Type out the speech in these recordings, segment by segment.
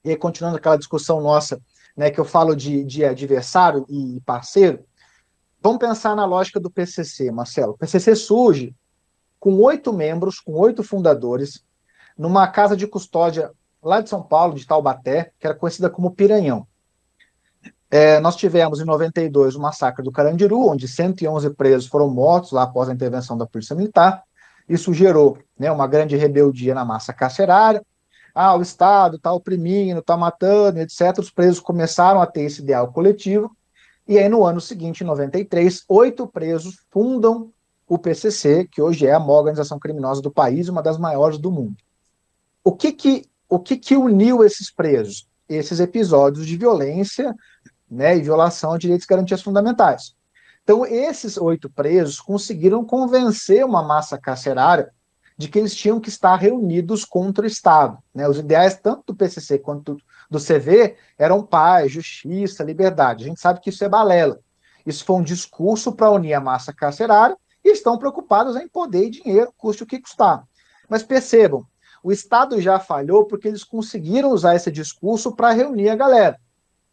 e aí, continuando aquela discussão nossa, né, que eu falo de adversário e parceiro, vamos pensar na lógica do PCC, Marcelo. O PCC surge com 8 membros, com 8 fundadores, numa casa de custódia lá de São Paulo, de Taubaté, que era conhecida como Piranhão. Nós tivemos, em 92, o massacre do Carandiru, onde 111 presos foram mortos lá após a intervenção da Polícia Militar. Isso gerou, né, uma grande rebeldia na massa carcerária. O Estado está oprimindo, está matando, etc. Os presos começaram a ter esse ideal coletivo. E aí, no ano seguinte, em 93, 8 presos fundam o PCC, que hoje é a maior organização criminosa do país e uma das maiores do mundo. O que uniu esses presos? Esses episódios de violência, né, e violação de direitos e garantias fundamentais. Então, esses 8 presos conseguiram convencer uma massa carcerária de que eles tinham que estar reunidos contra o Estado. Né? Os ideais, tanto do PCC quanto do CV, eram paz, justiça, liberdade. A gente sabe que isso é balela. Isso foi um discurso para unir a massa carcerária e estão preocupados em poder e dinheiro, custe o que custar. Mas percebam, o Estado já falhou porque eles conseguiram usar esse discurso para reunir a galera.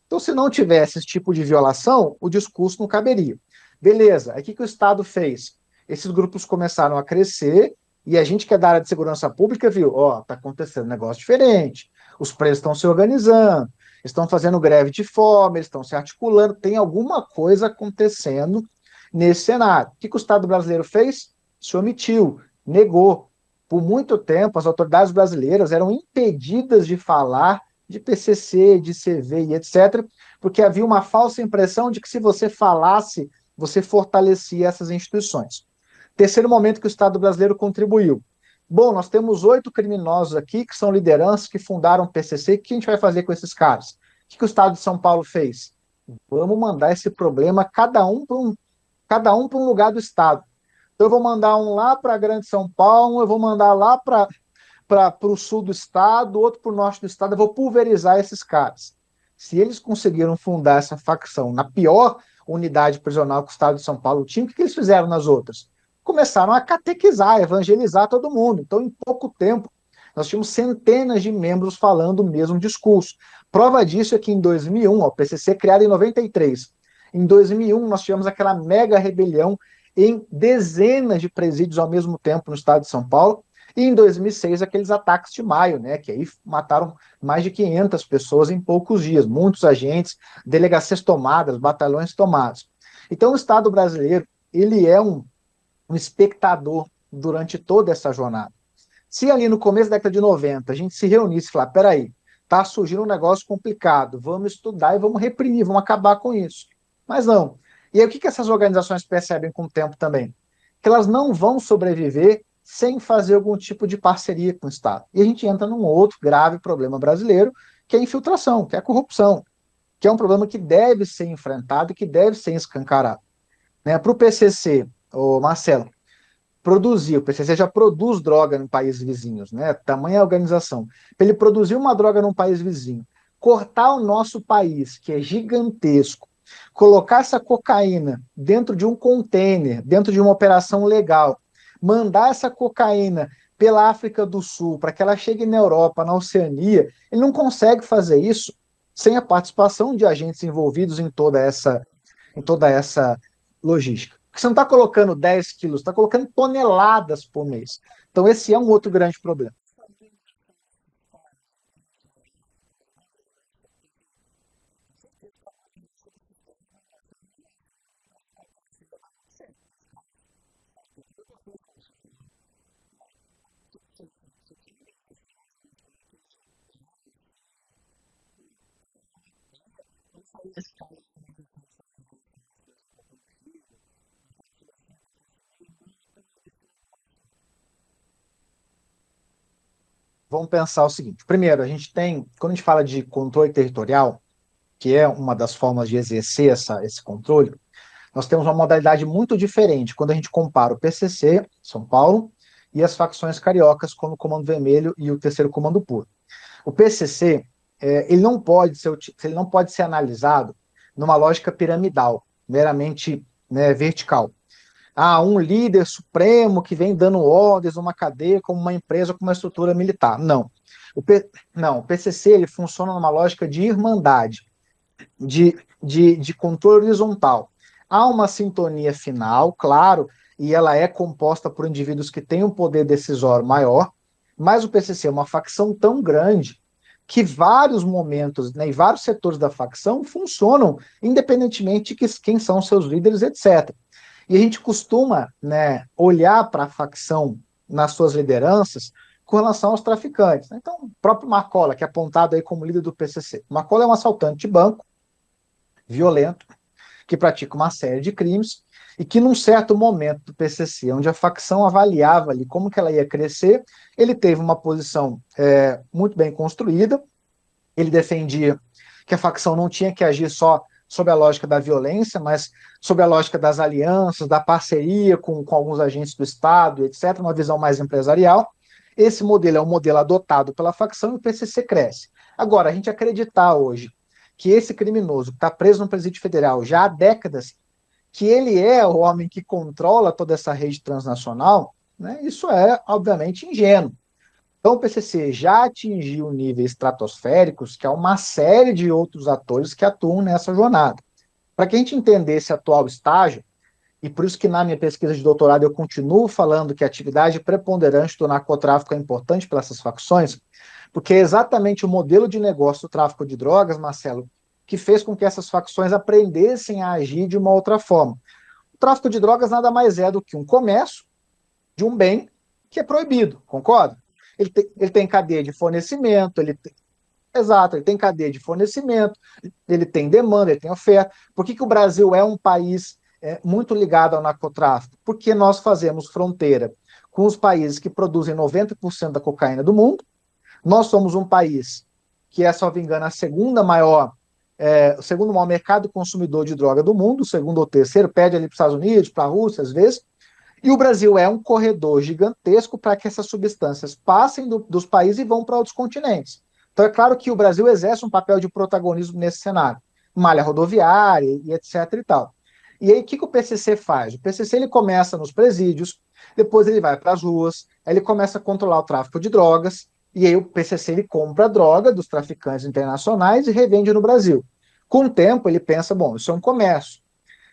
Então, se não tivesse esse tipo de violação, o discurso não caberia. Beleza, aí o que o Estado fez? Esses grupos começaram a crescer e a gente que é da área de segurança pública viu, está acontecendo um negócio diferente, os presos estão se organizando, estão fazendo greve de fome, eles estão se articulando, tem alguma coisa acontecendo nesse cenário. O que o Estado brasileiro fez? Se omitiu, negou. Por muito tempo, as autoridades brasileiras eram impedidas de falar de PCC, de CV e etc., porque havia uma falsa impressão de que se você falasse, você fortalecia essas instituições. Terceiro momento que o Estado brasileiro contribuiu. Bom, nós temos 8 criminosos aqui que são lideranças que fundaram o PCC. O que a gente vai fazer com esses caras? O que o Estado de São Paulo fez? Vamos mandar esse problema cada um para um lugar do Estado. Então eu vou mandar um lá para a Grande São Paulo, eu vou mandar lá para o sul do estado, outro para o norte do estado, eu vou pulverizar esses caras. Se eles conseguiram fundar essa facção na pior unidade prisional que o estado de São Paulo tinha, o que eles fizeram nas outras? Começaram a catequizar, evangelizar todo mundo. Então, em pouco tempo, nós tínhamos centenas de membros falando o mesmo discurso. Prova disso é que em 2001, o PCC criado em 93, em 2001 nós tivemos aquela mega rebelião em dezenas de presídios ao mesmo tempo no estado de São Paulo, e em 2006, aqueles ataques de maio, né, que aí mataram mais de 500 pessoas em poucos dias, muitos agentes, delegacias tomadas, batalhões tomados. Então, o Estado brasileiro, ele é um espectador durante toda essa jornada. Se ali no começo da década de 90 a gente se reunisse e falar, peraí, tá surgindo um negócio complicado, vamos estudar e vamos reprimir, vamos acabar com isso. Mas não. E aí o que essas organizações percebem com o tempo também? Que elas não vão sobreviver sem fazer algum tipo de parceria com o Estado. E a gente entra num outro grave problema brasileiro, que é a infiltração, que é a corrupção, que é um problema que deve ser enfrentado e que deve ser escancarado. Né? Para o PCC, o Marcelo, produzir, o PCC já produz droga em países vizinhos, né? Tamanha organização. Para ele produzir uma droga num país vizinho, cortar o nosso país, que é gigantesco, colocar essa cocaína dentro de um container, dentro de uma operação legal, mandar essa cocaína pela África do Sul para que ela chegue na Europa, na Oceania, ele não consegue fazer isso sem a participação de agentes envolvidos em toda essa logística. Porque você não está colocando 10 quilos, está colocando toneladas por mês. Então, esse é um outro grande problema. Vamos pensar o seguinte: primeiro, quando a gente fala de controle territorial, que é uma das formas de exercer esse controle, nós temos uma modalidade muito diferente quando a gente compara o PCC, São Paulo, e as facções cariocas, como o Comando Vermelho e o Terceiro Comando Puro. O PCC, ele não pode ser analisado numa lógica piramidal, meramente, né, vertical. um líder supremo que vem dando ordens, uma cadeia, como uma empresa com uma estrutura militar. Não. Não, o PCC ele funciona numa lógica de irmandade, de controle horizontal. Há uma sintonia final, claro, e ela é composta por indivíduos que têm um poder decisório maior, mas o PCC é uma facção tão grande que vários momentos, né, e vários setores da facção funcionam independentemente de quem são seus líderes, etc. E a gente costuma, né, olhar para a facção nas suas lideranças com relação aos traficantes. Então, o próprio Marcola, que é apontado aí como líder do PCC. Marcola é um assaltante de banco, violento, que pratica uma série de crimes e que num certo momento do PCC, onde a facção avaliava ali como que ela ia crescer, ele teve uma posição muito bem construída, ele defendia que a facção não tinha que agir só sob a lógica da violência, mas sob a lógica das alianças, da parceria com alguns agentes do Estado, etc., uma visão mais empresarial. Esse modelo é um modelo adotado pela facção e o PCC cresce. Agora, a gente acreditar hoje que esse criminoso que está preso no presídio federal já há décadas, que ele é o homem que controla toda essa rede transnacional, né, isso é, obviamente, ingênuo. Então, o PCC já atingiu níveis estratosféricos, que há uma série de outros atores que atuam nessa jornada. Para que a gente entender esse atual estágio, e por isso que na minha pesquisa de doutorado eu continuo falando que a atividade preponderante do narcotráfico é importante para essas facções, porque é exatamente o modelo de negócio do tráfico de drogas, Marcelo, que fez com que essas facções aprendessem a agir de uma outra forma. O tráfico de drogas nada mais é do que um comércio de um bem que é proibido, concorda? Ele tem cadeia de fornecimento, exato, ele tem cadeia de fornecimento, ele tem demanda, ele tem oferta. Por que o Brasil é um país muito ligado ao narcotráfico? Porque nós fazemos fronteira com os países que produzem 90% da cocaína do mundo. Nós somos um país que é, se não me engano, o segundo maior mercado consumidor de droga do mundo, o segundo ou terceiro, pede ali para os Estados Unidos, para a Rússia, às vezes. E o Brasil é um corredor gigantesco para que essas substâncias passem dos países e vão para outros continentes. Então é claro que o Brasil exerce um papel de protagonismo nesse cenário, malha rodoviária e etc e tal. E aí o que o PCC faz? O PCC ele começa nos presídios, depois ele vai para as ruas, aí ele começa a controlar o tráfico de drogas, e aí o PCC ele compra a droga dos traficantes internacionais e revende no Brasil. Com o tempo ele pensa, bom, isso é um comércio.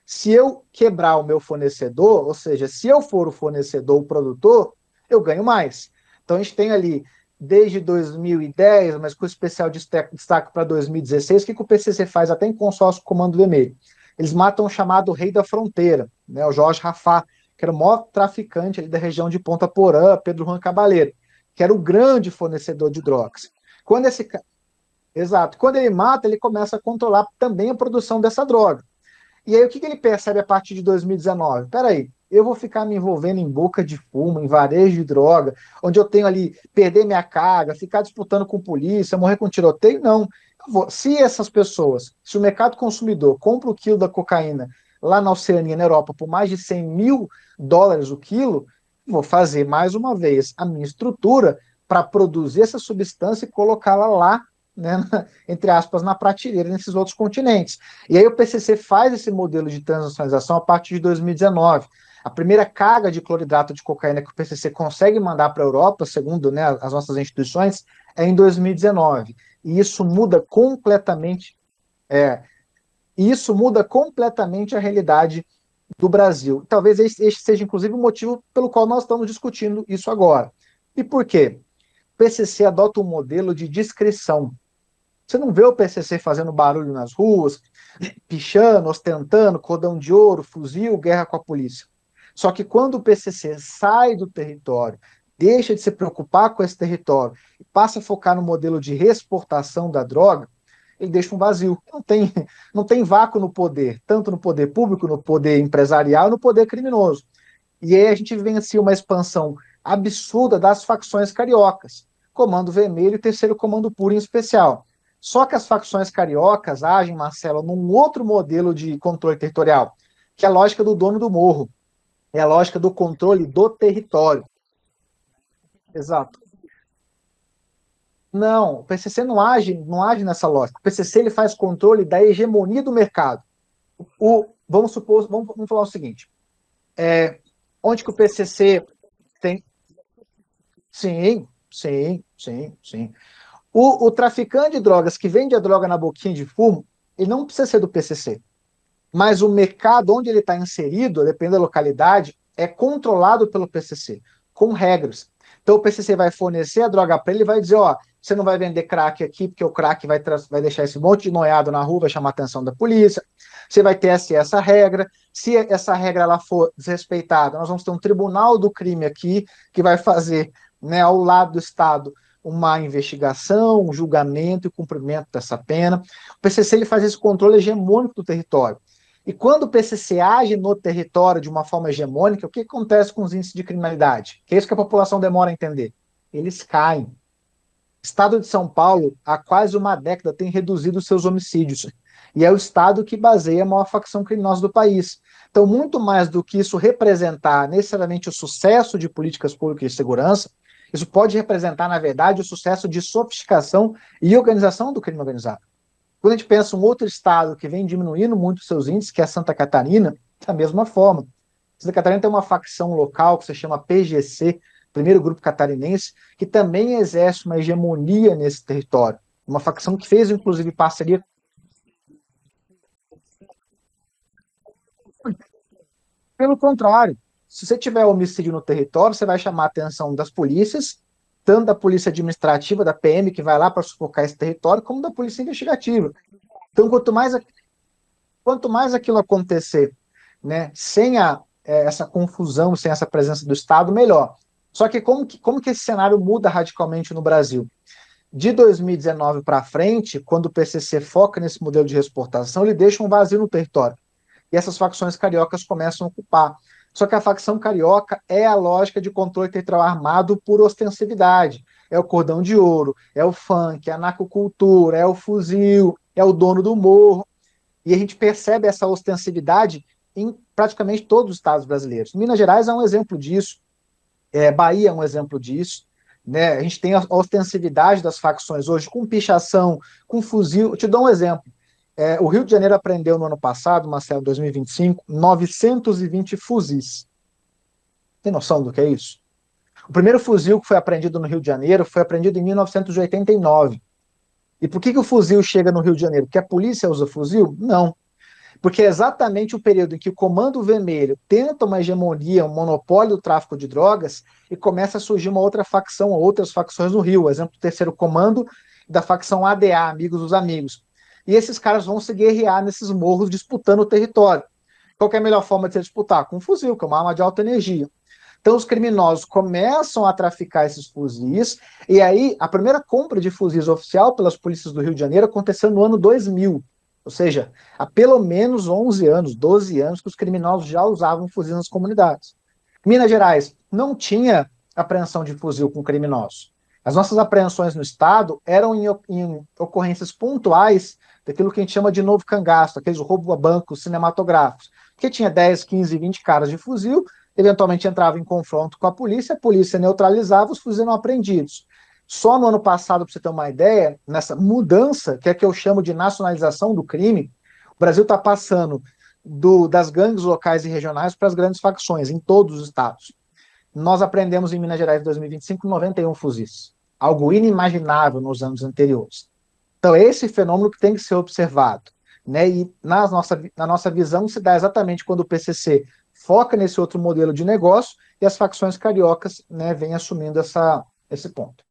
Se eu quebrar o meu fornecedor, ou seja, se eu for o fornecedor, o produtor, eu ganho mais. Então a gente tem ali, desde 2010, mas com especial destaque para 2016, o que o PCC faz até em consórcio com o Comando Vermelho? Eles matam o chamado Rei da Fronteira, né, o Jorge Rafah, que era o maior traficante ali da região de Ponta Porã, Pedro Juan Cabaleiro, que era o grande fornecedor de drogas. Quando esse Exato. Quando ele mata, ele começa a controlar também a produção dessa droga. E aí o que ele percebe a partir de 2019? Peraí, eu vou ficar me envolvendo em boca de fumo, em varejo de droga, onde eu tenho ali perder minha carga, ficar disputando com polícia, morrer com tiroteio? Não. Se essas pessoas, se o mercado consumidor compra o quilo da cocaína lá na Oceania, na Europa, por mais de US$ 100.000 o quilo, vou fazer mais uma vez a minha estrutura para produzir essa substância e colocá-la lá, né, entre aspas, na prateleira nesses outros continentes. E aí o PCC faz esse modelo de transnacionalização a partir de 2019. A primeira carga de cloridrato de cocaína que o PCC consegue mandar para a Europa, segundo, né, as nossas instituições, é em 2019. E isso muda completamente, é, isso muda completamente a realidade do Brasil. Talvez este seja, inclusive, o motivo pelo qual nós estamos discutindo isso agora. E por quê? O PCC adota um modelo de discrição. Você não vê o PCC fazendo barulho nas ruas, pichando, ostentando, cordão de ouro, fuzil, guerra com a polícia. Só que quando o PCC sai do território, deixa de se preocupar com esse território e passa a focar no modelo de reexportação da droga, ele deixa um vazio. Não tem vácuo no poder, tanto no poder público, no poder empresarial, no poder criminoso. E aí a gente vivencia uma expansão absurda das facções cariocas, Comando Vermelho e Terceiro Comando Puro em especial. Só que as facções cariocas agem, Marcelo, num outro modelo de controle territorial, que é a lógica do dono do morro, é a lógica do controle do território. Exato. Não, o PCC não age nessa lógica. O PCC ele faz controle da hegemonia do mercado. Vamos supor, vamos falar o seguinte: É, onde que o PCC tem... Sim, sim, sim, sim. O traficante de drogas que vende a droga na boquinha de fumo, ele não precisa ser do PCC. Mas o mercado onde ele está inserido, dependendo da localidade, é controlado pelo PCC, com regras. Então o PCC vai fornecer a droga para ele e vai dizer, ó, você não vai vender crack aqui, porque o crack vai deixar esse monte de noiado na rua, vai chamar a atenção da polícia. Você vai ter essa regra. Se essa regra ela for desrespeitada, nós vamos ter um tribunal do crime aqui que vai fazer, né, ao lado do Estado uma investigação, um julgamento e cumprimento dessa pena. O PCC ele faz esse controle hegemônico do território. E quando o PCC age no território de uma forma hegemônica, o que acontece com os índices de criminalidade? Que é isso que a população demora a entender. Eles caem. O estado de São Paulo, há quase uma década, tem reduzido seus homicídios. E é o estado que baseia a maior facção criminosa do país. Então, muito mais do que isso representar necessariamente o sucesso de políticas públicas de segurança, isso pode representar, na verdade, o sucesso de sofisticação e organização do crime organizado. Quando a gente pensa em um outro estado que vem diminuindo muito seus índices, que é Santa Catarina, da mesma forma. Santa Catarina tem uma facção local que se chama PGC, Primeiro Grupo Catarinense, que também exerce uma hegemonia nesse território. Uma facção que fez, inclusive, parceria. Pelo contrário, se você tiver homicídio no território, você vai chamar a atenção das polícias, tanto da polícia administrativa, da PM, que vai lá para sufocar esse território, como da polícia investigativa. Então, quanto mais aquilo acontecer, né, sem essa confusão, sem essa presença do Estado, melhor. Só que como que esse cenário muda radicalmente no Brasil? De 2019 para frente, quando o PCC foca nesse modelo de exportação, ele deixa um vazio no território. E essas facções cariocas começam a ocupar. Só que a facção carioca é a lógica de controle territorial armado por ostensividade. É o cordão de ouro, é o funk, é a narcocultura, é o fuzil, é o dono do morro. E a gente percebe essa ostensividade em praticamente todos os estados brasileiros. Minas Gerais é um exemplo disso, Bahia é um exemplo disso. Né? A gente tem a ostensividade das facções hoje com pichação, com fuzil. Eu te dou um exemplo. O Rio de Janeiro apreendeu no ano passado, Marcelo, 2025, 920 fuzis. Tem noção do que é isso? O primeiro fuzil que foi apreendido no Rio de Janeiro foi apreendido em 1989. E por que o fuzil chega no Rio de Janeiro? Porque a polícia usa fuzil? Não. Porque é exatamente o período em que o Comando Vermelho tenta uma hegemonia, um monopólio do tráfico de drogas, e começa a surgir uma outra facção, outras facções no Rio. Exemplo, o Terceiro Comando da facção ADA, Amigos dos Amigos. E esses caras vão se guerrear nesses morros disputando o território. Qual é a melhor forma de se disputar? Com um fuzil, que é uma arma de alta energia. Então os criminosos começam a traficar esses fuzis, e aí a primeira compra de fuzis oficial pelas polícias do Rio de Janeiro aconteceu no ano 2000. Ou seja, há pelo menos 11 anos, 12 anos que os criminosos já usavam fuzis nas comunidades. Minas Gerais não tinha apreensão de fuzil com criminosos. As nossas apreensões no estado eram em ocorrências pontuais daquilo que a gente chama de novo cangaço, aqueles roubo a bancos cinematográficos, que tinha 10, 15, 20 caras de fuzil, eventualmente entrava em confronto com a polícia neutralizava, os fuzis eram apreendidos. Só no ano passado, para você ter uma ideia, nessa mudança, que eu chamo de nacionalização do crime, o Brasil está passando das gangues locais e regionais para as grandes facções, em todos os estados. Nós aprendemos em Minas Gerais em 2025 91 fuzis, algo inimaginável nos anos anteriores. Então, é esse fenômeno que tem que ser observado. Né? E na nossa visão se dá exatamente quando o PCC foca nesse outro modelo de negócio e as facções cariocas, né, vêm assumindo esse ponto.